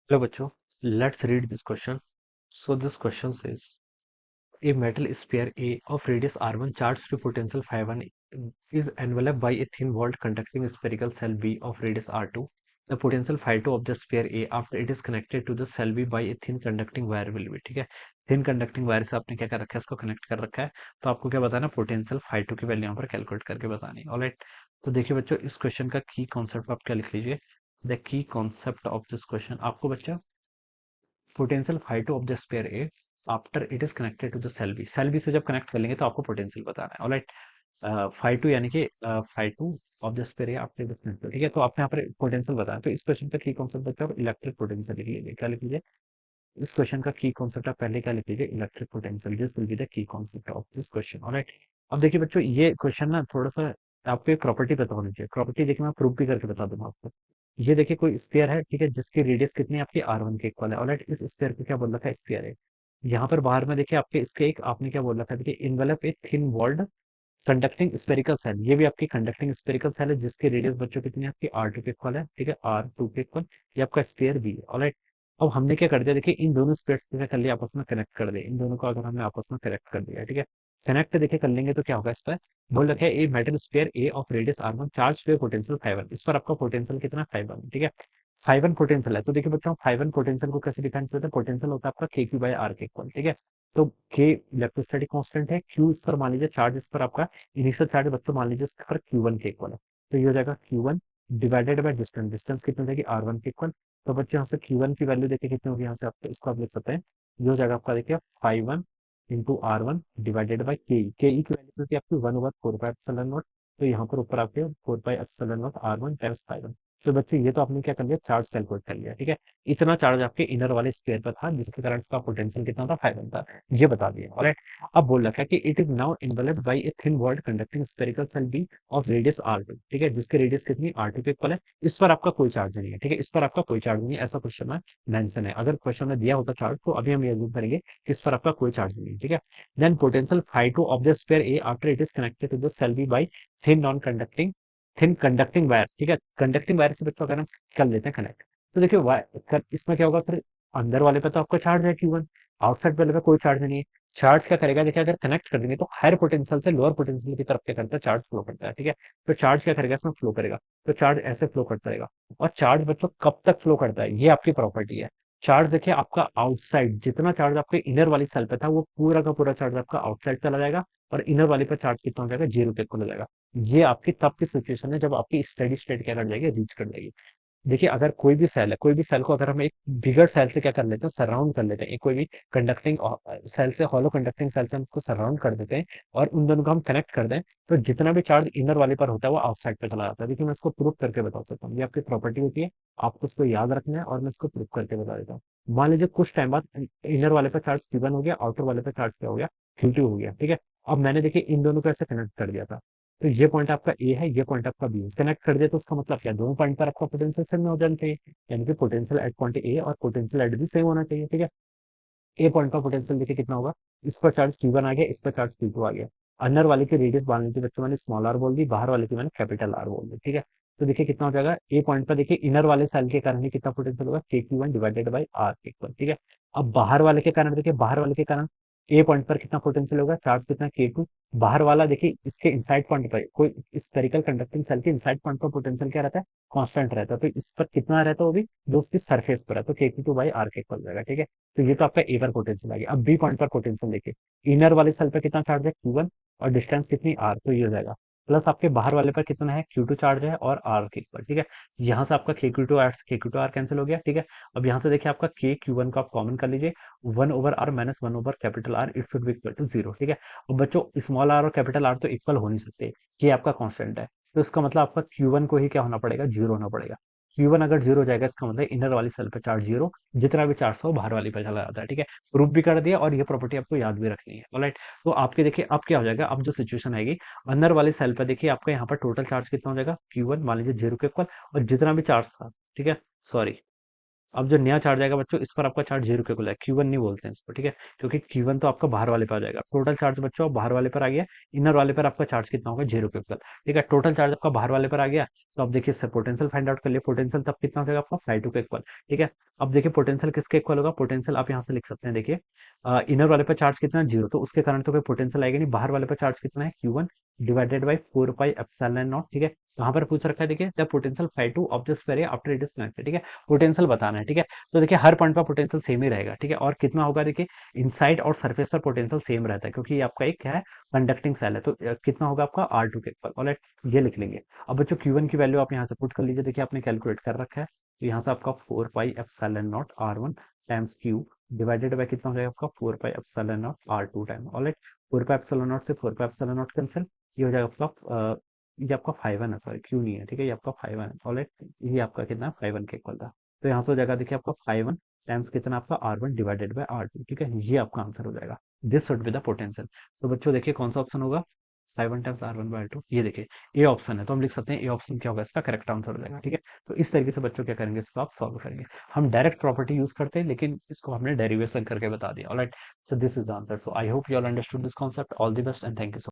Hello बच्चों, let's read this question. So this question says a metal sphere A of radius r1 charged with potential phi1 is enveloped by a thin walled conducting spherical cell B of radius r2. The potential phi2 of the sphere A after it is connected to the cell B by a thin conducting wire will be। ठीक है, thin conducting wire से आपने क्या कर रखा है, इसको connect कर रखा है। तो आपको क्या बताना, पोटेंशियल phi2 की वैल्यू यहाँ पर कैलकुलेट करके बतानी है। ऑलराइट, तो देखिए बच्चों, इस क्वेश्चन का की कॉन्सेप्ट आप क्या लिख लीजिए। The key concept of this question आपको बच्चा potential phi2 of the sphere A after it is connected to the shell B से जब कनेक्ट कर लेंगे तो आपको पोटेंशियल बताना है। ऑलराइट, phi2 यानी कि phi2 of the sphere A after it is connected. ठीक है, तो आपने यहाँ पर पोटेंशियल बताया। तो इस क्वेश्चन का की कॉन्सेप्ट बच्चा आप इलेक्ट्रिक पोटेंशियल लिख लीजिए। क्या लिख लीजिए, इस क्वेश्चन का की कॉन्सेप्ट आप पहले क्या लिख लीजिए, electric potential. This will be the key concept of this question. Alright, अब देखिए बच्चों, ये क्वेश्चन ना थोड़ा सा आपको एक प्रॉपर्टी पता होनी चाहिए। प्रॉपर्टी देखिए मैं प्रूव भी करके बता दूंगा आपको। ये देखिए कोई स्फीयर है, ठीक है, जिसकी रेडियस कितनी है आपकी r1 के इक्वल है। ऑलराइट, इस स्फीयर को क्या बोल रखा है, स्फीयर है। यहाँ पर बाहर में देखिए आपके इसके एक आपने क्या बोल रखा है, देखिए envelop a thin walled conducting spherical shell. ये भी आपकी कंडक्टिंग स्फेरिकल सेल है जिसकी रेडियस बच्चों कितनी है आपकी r2 के इक्वल है। ठीक है, r2 के इक्वल ये आपका स्फीयर भी है। ऑलराइट, अब हमने क्या कर दिया, देखिए इन दोनों स्फीयर्स को क्या कर लिया, आपस में कनेक्ट कर दिया। इन दोनों को अगर हमने आपस में कनेक्ट कर दिया, ठीक है, कनेक्ट देखिए कर लेंगे तो क्या होगा, इस पर बोल रखा है a metal sphere A of radius r1 charge पे पोटेंशियल फाइवन। इस पर आपका पोटेंशियल कितना, फाइवन। ठीक है, फाइवन पोटेंशियल है। तो देखिए बच्चों, फाइवन पोटेंशियल को कैसे डिफाइन करते हैं, पोटेंशियल होता है आपका के क्यू बाई आर के इक्वल। ठीक है, तो के इलेक्ट्रोस्टैटिक कांस्टेंट है, क्यू इस पर मान लीजिए चार्ज, इस पर आपका इनिशियल चार्ज बच्चों मान लीजिए इसके पर Q1 के इक्वल है। तो ये हो जाएगा Q1 divided by distance. Distance कितनी हो जाएगी, R1 के इक्वल। तो बच्चे यहाँ से Q1 की वैल्यू देखिए कितनी होगी, यहाँ से आप इसको आप लिख सकते हैं। ये हो जाएगा आपका देखिए 5 1 इंटू R1 डिवाइडेड बाई के ई की वैल्यू होती है आपकी 1/4 पाई एप्सिलॉन नॉट। तो यहाँ पर ऊपर आपके 4 pi epsilon not R1 times 5 1। तो बच्चे ये तो आपने क्या कर लिया, चार्ज कैलकुलेट कर लिया। ठीक है, इतना चार्ज आपके इनर वाले स्फीयर पर था जिसके कारण इसका पोटेंशियल कितना था, 5 था। ये बता दिया। ऑलराइट, अब बोल रखा है कि it is now enveloped by a thin walled conducting spherical shell B of radius r2। ठीक है, जिसकी रेडियस कितनी, r2 के इक्वल है। इस पर आपका कोई चार्ज नहीं है। ठीक है, इस पर आपका कोई चार्ज नहीं है, ऐसा क्वेश्चन में मेंशन है। अगर क्वेश्चन में दिया होता चार्ज तो अभी हम ये अज्यूम करेंगे कि इस पर आपका कोई चार्ज नहीं है। ठीक है, then potential phi2 of the sphere A after it is connected to the shell B by thin non conducting thin conducting wire. ठीक है, कंडक्टिंग वायर से बच्चों अगर हम कर लेते हैं कनेक्ट, तो देखिए इसमें क्या होगा फिर, अंदर वाले पे तो आपका चार्ज है Q1, आउटसाइड वाले पे कोई चार्ज नहीं है। चार्ज क्या करेगा, देखिए अगर कनेक्ट कर देंगे तो हायर पोटेंशियल से लोअर पोटेंशियल की तरफ क्या करता है, चार्ज फ्लो करता है। ठीक है, तो चार्ज क्या करेगा, इसमें फ्लो करेगा। तो चार्ज ऐसे फ्लो करता रहेगा। और चार्ज बच्चों कब तक फ्लो करता है, ये आपकी प्रॉपर्टी है। चार्ज देखिए आपका आउटसाइड, जितना चार्ज आपके इनर वाली सेल पे था वो पूरा का पूरा चार्ज आपका आउटसाइड चला जाएगा। और इनर वाली पे चार्ज कितना हो जाएगा, जीरो पे हो जाएगा। ये आपकी तब की सिचुएशन है जब आपकी स्टेडी स्टेट क्या कर जाएगी, रीच कर जाएगी। देखिए अगर कोई भी सेल है, कोई भी सेल को अगर हम एक बिगर सेल से क्या कर लेते हैं, सराउंड कर लेते हैं, एक कोई भी कंडक्टिंग सेल से, हॉलो कंडक्टिंग सेल से हम उसको सराउंड कर देते हैं और उन दोनों को हम कनेक्ट कर दें, तो जितना भी चार्ज इनर वाले पर होता है वो आउटसाइड पे चला जाता है। देखिए मैं इसको प्रूव करके बता सकता हूँ, ये आपकी प्रॉपर्टी होती है, आपको उसको याद रखना है और मैं इसको प्रूव करके बता देता हूँ। मान लीजिए कुछ टाइम बाद इनर वाले पर चार्ज Q1 हो गया, आउटर वाले पर चार्ज क्या हो गया, Q2 हो गया। ठीक है, अब मैंने देखिए इन दोनों को ऐसे कनेक्ट कर दिया था। तो ये पॉइंट आपका ए है, ये पॉइंट आपका बी है। कनेक्ट कर दिया तो उसका मतलब क्या, दोनों पॉइंट पर आपका पोटेंशियल सेम हो जाना चाहिए। यानी कि पोटेंशियल एट पॉइंट ए और पोटेंशियल एट बी सेम होना चाहिए। ठीक है, ए पॉइंट का पोटेंशियल देखिए कितना होगा, इस पर चार्ज Q1 आ गया, इस पर चार्ज Q2 आ गया। अंदर वाले की रेडियस मान लीजिए बच्चों मैंने स्मॉल आर बोल दी, बाहर वाले की मैंने कैपिटल आर बोल दी। ठीक है, तो देखिए कितना हो जाएगा, ए पॉइंट पर देखिए इनर वाले सेल के कारण ही कितना पोटेंशियल होगा, KQ1 divided by are equal. ठीक है, अब बाहर वाले के कारण देखिए, बाहर वाले के कारण ए पॉइंट पर कितना पोटेंशियल होगा, चार्ज कितना, K2। बाहर वाला देखिए इसके इनसाइड पॉइंट पर, कोई स्फेरिकल कंडक्टिंग सेल के इनसाइड पॉइंट पर पोटेंशियल क्या रहता है, कांस्टेंट रहता है। तो इस पर कितना रहता है, वो भी जो उसकी सरफेस पर है, तो KQ2 बाई आर के इक्वल हो जाएगा। ठीक है, तो ये तो आपका ए पर पोटेंशियल आ गया। अब बी पॉइंट पर पोटेंशियल देखिए, इनर वाले सेल पर कितना चार्ज है, Q1 और डिस्टेंस कितनी, R। तो ये हो जाएगा प्लस आपके बाहर वाले पर कितना है, Q2 चार्ज है और R के इक्वल। ठीक है, यहाँ से आपका KQ2 R कैंसिल हो गया। ठीक है, अब यहाँ से देखिए आपका KQ1 को आप कॉमन कर लीजिए, 1/R माइनस 1/कैपिटल R, it should be equal to 0। ठीक है, अब बच्चों स्मॉल r और कैपिटल R तो इक्वल हो नहीं सकते, ये आपका कॉन्स्टेंट है। तो इसका मतलब आपका Q1 को ही क्या होना पड़ेगा, जीरो होना पड़ेगा। Q1 अगर जीरो हो जाएगा इसका मतलब इनर वाली सेल पे चार्ज जीरो, जितना भी चार्ज हो बाहर वाली पे चला जाता है। ठीक है, प्रूफ भी कर दिया और ये प्रॉपर्टी आपको याद भी रखनी है। ऑलराइट, तो आपके देखिए अब क्या हो जाएगा, अब जो सिचुएशन आएगी, अंदर वाली सेल पे देखिए आपका यहाँ पर टोटल चार्ज कितना हो जाएगा, Q1 मान लीजिए जीरो के इक्वल, और जितना भी चार्ज था, ठीक है, सॉरी अब जो नया चार्ज आएगा बच्चों, इस पर आपका चार्ज 0 के इक्वल है, Q1 नहीं बोलते हैं इसको, ठीक है, क्योंकि Q1 तो आपका बाहर वाले पे आ जाएगा। टोटल चार्ज बच्चों अब बाहर वाले पर आ गया, इनर वाले पर आपका चार्ज कितना होगा, 0 के इक्वल, ठीक है। टोटल चार्ज आपका बाहर वाले पर आ गया, तो अब देखिए इससे पोटेंशियल फाइंड आउट कर लिए, पोटेंशियल तब कितना हो जाएगा आपका φ2 के इक्वल, ठीक है। अब देखिए पोटेंशियल किसके इक्वल होगा, पोटेंशियल आप यहाँ से लिख सकते हैं, देखिए इनर वाले पर चार्ज कितना है, 0, तो उसके कारण तो कोई पोटेंशियल आएगा नहीं, बाहर वाले पर चार्ज कितना है, Q1 divided by 4 pi epsilon naught, ठीक है। यहाँ पर पूछ रखा है, देखिए the potential φ2 of this sphere after it is connected, ठीक है, पोटेंशियल बताना है, ठीक है। तो देखिए हर पॉइंट पर पोटेंशियल सेम ही रहेगा, ठीक है, और कितना होगा, देखिए इनसाइड और सरफेस पर पोटेंशियल सेम रहता है, क्योंकि ये आपका एक क्या है, कंडक्टिंग सेल है, तो कितना होगा आपका R2 के इक्वल, ऑलराइट, ये लिख लेंगे। अब बच्चों Q1 की वैल्यू आप यहाँ से पुट कर लीजिए, देखिए आपने कैलकुलेट कर रखा है, तो यहाँ से आपका 4 pi epsilon not R1 times Q divided by कितना हो जाएगा आपका 4 pi epsilon not R2 time, alright. 4 pi epsilon not से 4 पाई एप्सिलॉन नॉट कैंसिल, ये हो जाएगा आपका ये आपका 5 1 है, सॉरी Q नहीं है, ठीक है, ये आपका 5 1 है, ऑलराइट। ये आपका कितना 5 1 के इक्वल था, तो यहाँ से हो जाएगा देखिए आपका 5 1 टाइम्स कितना आपका R1 डिवाइडेड बाय R2, ठीक है, ये आपका आंसर हो जाएगा। This should be the potential. तो बच्चों देखिए कौन सा ऑप्शन होगा, 5 1 टाइम्स R1 बाय R2, ये देखिए ए ऑप्शन है, तो हम लिख सकते हैं ए ऑप्शन क्या होगा, इसका करेक्ट आंसर हो जाएगा, ठीक है। तो इस तरीके से बच्चों क्या करेंगे, इसको आप सॉल्व करेंगे। हम डायरेक्ट प्रॉपर्टी यूज करते हैं, लेकिन इसको हमने डेरिवेशन करके बता दिया, alright. So this is the answer. So I hope you all understood this concept. All the best and thank you so